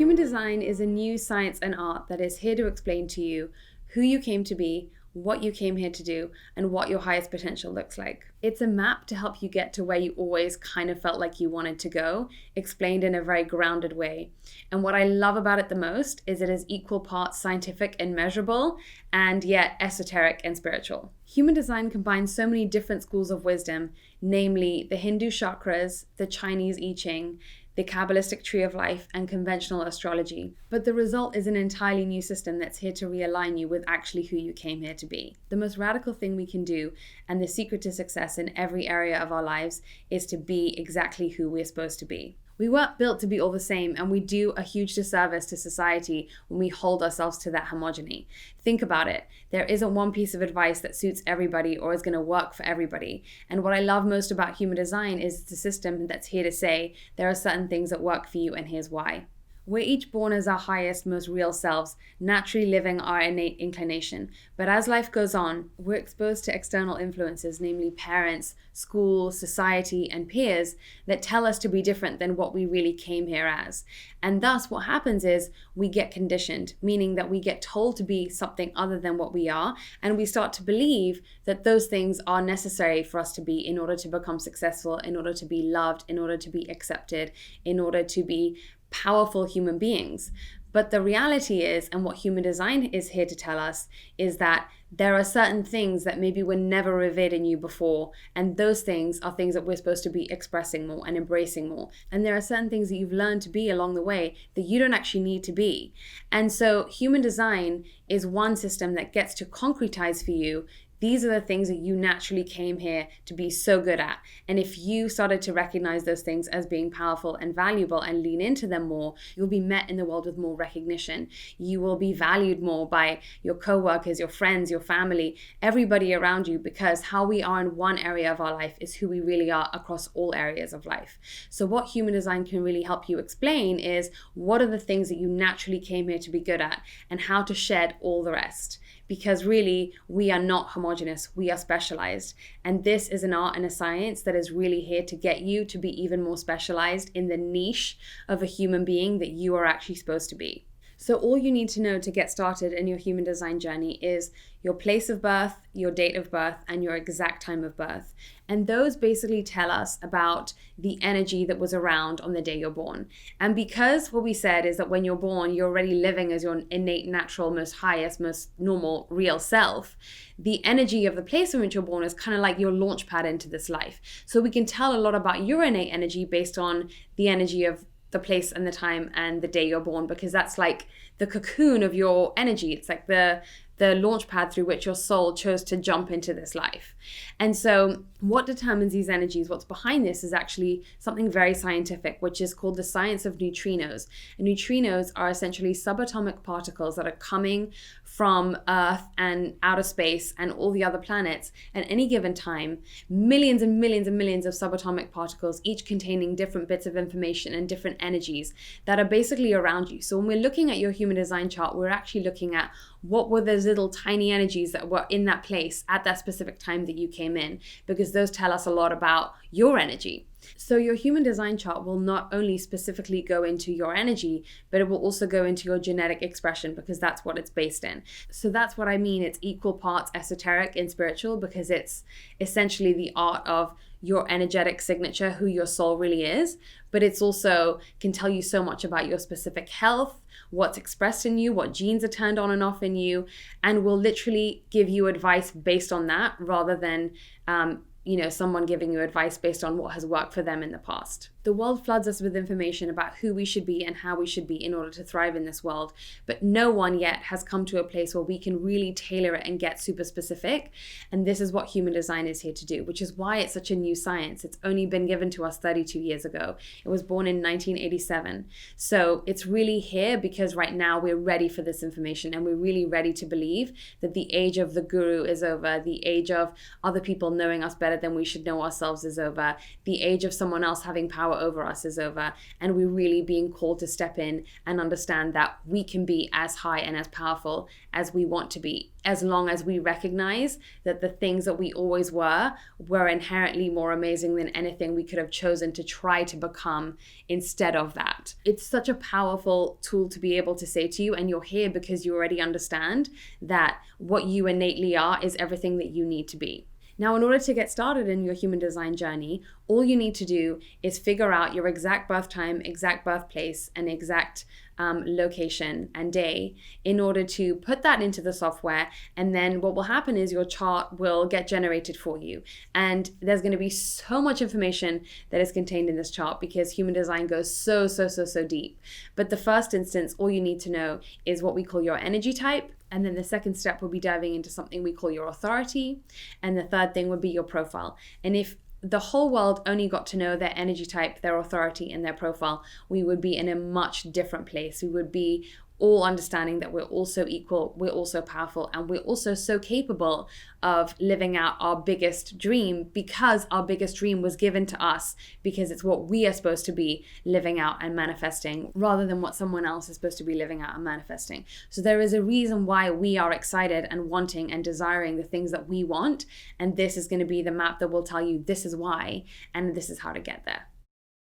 Human design is a new science and art that is here to explain to you who you came to be, what you came here to do, and what your highest potential looks like. It's a map to help you get to where you always kind of felt like you wanted to go, explained in a very grounded way. And what I love about it the most is it is equal parts scientific and measurable, and yet esoteric and spiritual. Human design combines so many different schools of wisdom, namely the Hindu chakras, the Chinese I Ching, the Kabbalistic tree of life, and conventional astrology. But the result is an entirely new system that's here to realign you with actually who you came here to be. The most radical thing we can do, and the secret to success in every area of our lives, is to be exactly who we're supposed to be. We weren't built to be all the same, and we do a huge disservice to society when we hold ourselves to that homogeny. Think about it. There isn't one piece of advice that suits everybody or is going to work for everybody. And what I love most about human design is it's a system that's here to say there are certain things that work for you, and here's why. We're each born as our highest, most real selves, naturally living our innate inclination. But as life goes on, we're exposed to external influences, namely parents, school, society, and peers, that tell us to be different than what we really came here as. And thus what happens is we get conditioned, meaning that we get told to be something other than what we are, and we start to believe that those things are necessary for us to be in order to become successful, in order to be loved, in order to be accepted, in order to be powerful human beings. But the reality is, and what human design is here to tell us, is that there are certain things that maybe were never revered in you before, and those things are things that we're supposed to be expressing more and embracing more. And there are certain things that you've learned to be along the way that you don't actually need to be. And so human design is one system that gets to concretize for you these are the things that you naturally came here to be so good at. And if you started to recognize those things as being powerful and valuable and lean into them more, you'll be met in the world with more recognition. You will be valued more by your coworkers, your friends, your family, everybody around you, because how we are in one area of our life is who we really are across all areas of life. So what human design can really help you explain is what are the things that you naturally came here to be good at and how to shed all the rest. Because really, we are not homogenous, we are specialized. And this is an art and a science that is really here to get you to be even more specialized in the niche of a human being that you are actually supposed to be. So all you need to know to get started in your human design journey is your place of birth, your date of birth, and your exact time of birth. And those basically tell us about the energy that was around on the day you're born. And because what we said is that when you're born, you're already living as your innate, natural, most highest, most normal, real self, the energy of the place in which you're born is kind of like your launch pad into this life. So we can tell a lot about your innate energy based on the energy of the place and the time and the day you're born, because that's like the cocoon of your energy. It's like the launch pad through which your soul chose to jump into this life. And so what determines these energies, what's behind this, is actually something very scientific, which is called the Science of Neutrinos. And neutrinos are essentially subatomic particles that are coming from Earth and outer space and all the other planets at any given time, millions and millions and millions of subatomic particles, each containing different bits of information and different energies that are basically around you. So when we're looking at your human design chart, we're actually looking at what were those little tiny energies that were in that place at that specific time that you came in, because those tell us a lot about your energy. So your human design chart will not only specifically go into your energy, but it will also go into your genetic expression, because that's what it's based in. So that's what I mean. It's equal parts esoteric and spiritual, because it's essentially the art of your energetic signature, who your soul really is, but it's also can tell you so much about your specific health, what's expressed in you, what genes are turned on and off in you, and will literally give you advice based on that rather than someone giving you advice based on what has worked for them in the past. The world floods us with information about who we should be and how we should be in order to thrive in this world, but no one yet has come to a place where we can really tailor it and get super specific. And this is what human design is here to do, which is why it's such a new science. It's only been given to us 32 years ago. It was born in 1987. So it's really here because right now we're ready for this information, and we're really ready to believe that the age of the guru is over. The age of other people knowing us better than we should know ourselves is over. The age of someone else having power power over us is over, and we're really being called to step in and understand that we can be as high and as powerful as we want to be, as long as we recognize that the things that we always were inherently more amazing than anything we could have chosen to try to become instead of that. It's such a powerful tool to be able to say to you, and you're here because you already understand that what you innately are is everything that you need to be. Now, in order to get started in your human design journey, all you need to do is figure out your exact birth time, exact birthplace, and exact location and day in order to put that into the software. And then what will happen is your chart will get generated for you. And there's going to be so much information that is contained in this chart because human design goes so deep. But the first instance, all you need to know is what we call your energy type. And then the second step will be diving into something we call your authority. And the third thing would be your profile. And if the whole world only got to know their energy type, their authority, and their profile, we would be in a much different place. We would be all understanding that we're also equal, we're also powerful, and we're also so capable of living out our biggest dream because our biggest dream was given to us because it's what we are supposed to be living out and manifesting rather than what someone else is supposed to be living out and manifesting. So there is a reason why we are excited and wanting and desiring the things that we want, and this is going to be the map that will tell you this is why and this is how to get there.